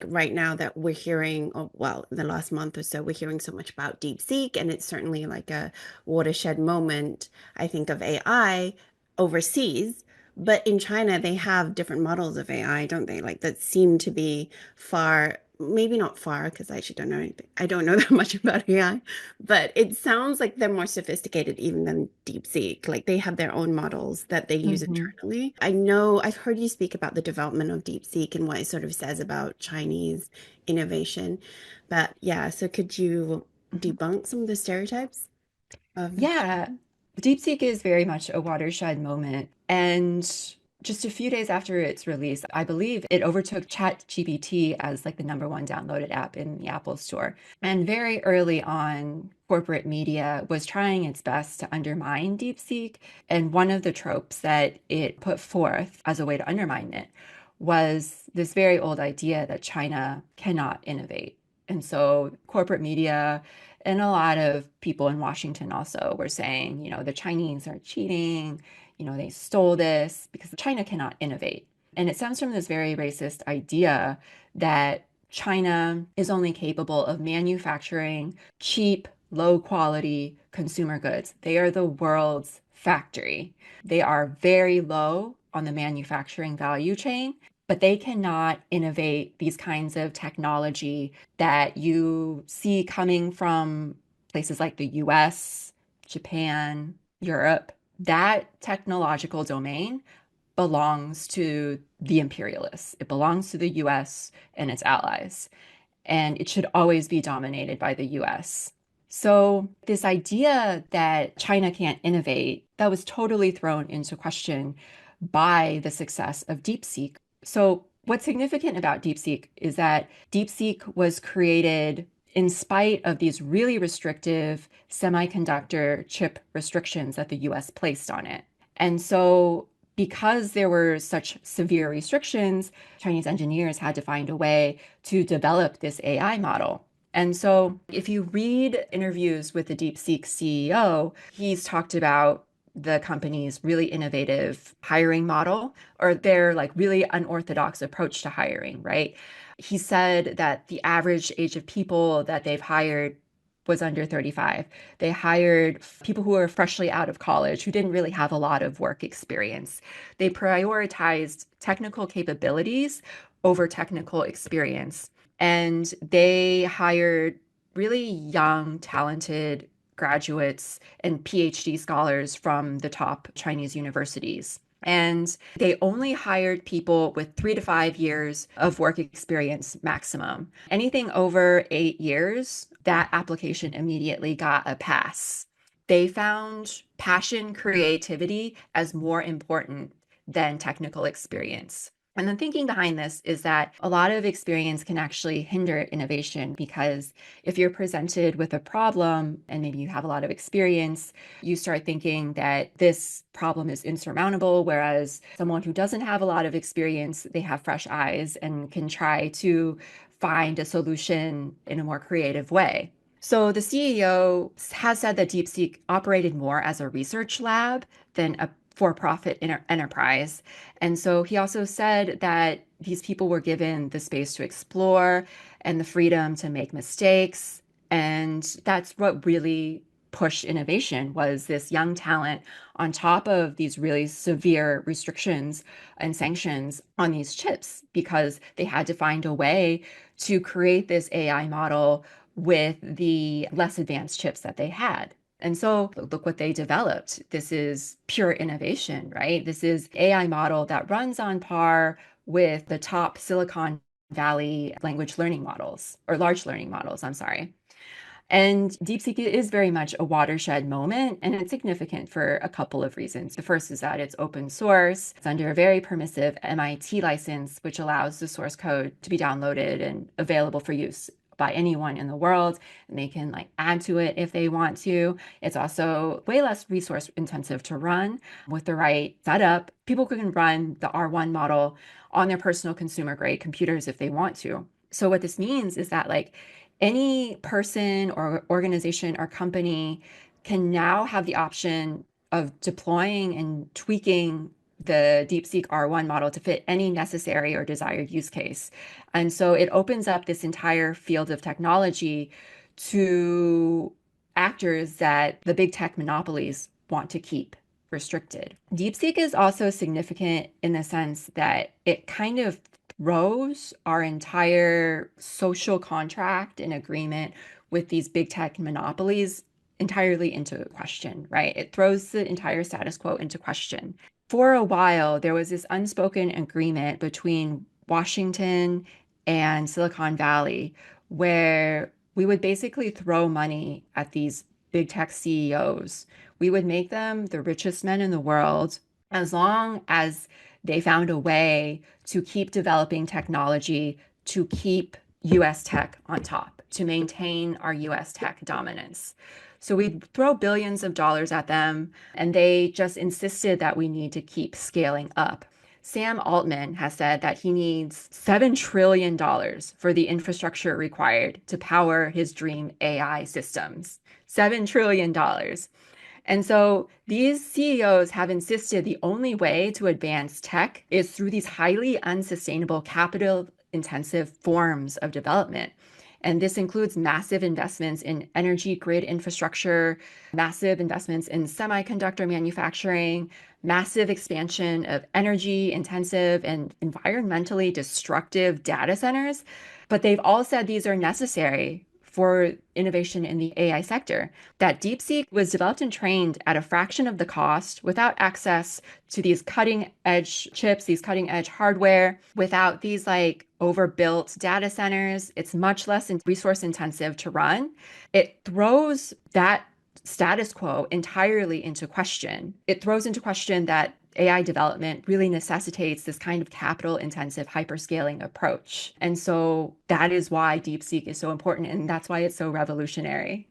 right now that we're hearing, oh, well, in the last month or so, we're hearing so much about DeepSeek, and it's certainly like a watershed moment, I think, of AI overseas. But in China, they have different models of AI, don't they? Like that seem to be far, maybe not far, because I actually don't know anything. I don't know that much about AI, but it sounds like they're more sophisticated even than DeepSeek. Like they have their own models that they use Mhm. internally. I know I've heard you speak about the development of DeepSeek and what it sort of says about Chinese innovation. But yeah, so could you Mhm. debunk some of the stereotypes of Yeah, DeepSeek is very much a watershed moment. And just a few days after its release, I believe it overtook ChatGPT as like the #1 downloaded app in the Apple Store. And very early on, corporate media was trying its best to undermine DeepSeek. And one of the tropes that it put forth as a way to undermine it was this very old idea that China cannot innovate. And so corporate media and a lot of people in Washington also were saying, the Chinese are cheating, they stole this because China cannot innovate. And it stems from this very racist idea that China is only capable of manufacturing cheap, low quality consumer goods. They are the world's factory. They are very low on the manufacturing value chain, but they cannot innovate these kinds of technology that you see coming from places like the US, Japan, Europe. That technological domain belongs to the imperialists. It belongs to the US and its allies, and it should always be dominated by the US. So, this idea that China can't innovate, that was totally thrown into question by the success of DeepSeek. So, what's significant about DeepSeek is that DeepSeek was created in spite of these really restrictive semiconductor chip restrictions that the US placed on it. And so, because there were such severe restrictions, Chinese engineers had to find a way to develop this AI model. And so, if you read interviews with the DeepSeek CEO, he's talked about the company's really innovative hiring model or their like really unorthodox approach to hiring, right? He said that the average age of people that they've hired was under 35. They hired people who were freshly out of college who didn't really have a lot of work experience. They prioritized technical capabilities over technical experience. And they hired really young, talented graduates and PhD scholars from the top Chinese universities. And they only hired people with 3 to 5 years of work experience maximum. Anything over 8 years, that application immediately got a pass. They found passion, creativity as more important than technical experience. And the thinking behind this is that a lot of experience can actually hinder innovation because if you're presented with a problem and maybe you have a lot of experience, you start thinking that this problem is insurmountable. Whereas someone who doesn't have a lot of experience, they have fresh eyes and can try to find a solution in a more creative way. So the CEO has said that DeepSeek operated more as a research lab than a for-profit enterprise. And so he also said that these people were given the space to explore and the freedom to make mistakes. And that's what really pushed innovation was this young talent on top of these really severe restrictions and sanctions on these chips because they had to find a way to create this AI model with the less advanced chips that they had. And so look what they developed. This is pure innovation, right? This is AI model that runs on par with the top Silicon Valley language learning models or large learning models, I'm sorry. And DeepSeek is very much a watershed moment, and it's significant for a couple of reasons. The first is that it's open source. It's under a very permissive MIT license, which allows the source code to be downloaded and available for use by anyone in the world, and they can like add to it if they want to. It's also way less resource intensive to run with the right setup. People can run the R1 model on their personal consumer grade computers if they want to. So what this means is that like any person or organization or company can now have the option of deploying and tweaking the DeepSeek R1 model to fit any necessary or desired use case. And so it opens up this entire field of technology to actors that the big tech monopolies want to keep restricted. DeepSeek is also significant in the sense that it kind of throws our entire social contract and agreement with these big tech monopolies entirely into question, right? It throws the entire status quo into question. For a while, there was this unspoken agreement between Washington and Silicon Valley where we would basically throw money at these big tech CEOs. We would make them the richest men in the world as long as they found a way to keep developing technology to keep US tech on top, to maintain our US tech dominance. So we'd throw billions of dollars at them, and they just insisted that we need to keep scaling up. Sam Altman has said that he needs $7 trillion for the infrastructure required to power his dream AI systems. $7 trillion. And so these CEOs have insisted the only way to advance tech is through these highly unsustainable, capital intensive forms of development. And this includes massive investments in energy grid infrastructure, massive investments in semiconductor manufacturing, massive expansion of energy intensive and environmentally destructive data centers. But they've all said these are necessary for innovation in the AI sector, that DeepSeek was developed and trained at a fraction of the cost without access to these cutting edge chips, these cutting edge hardware, without these like overbuilt data centers. It's much less resource intensive to run. It throws that status quo entirely into question. It throws into question that AI development really necessitates this kind of capital intensive hyperscaling approach. And so that is why DeepSeek is so important. And that's why it's so revolutionary.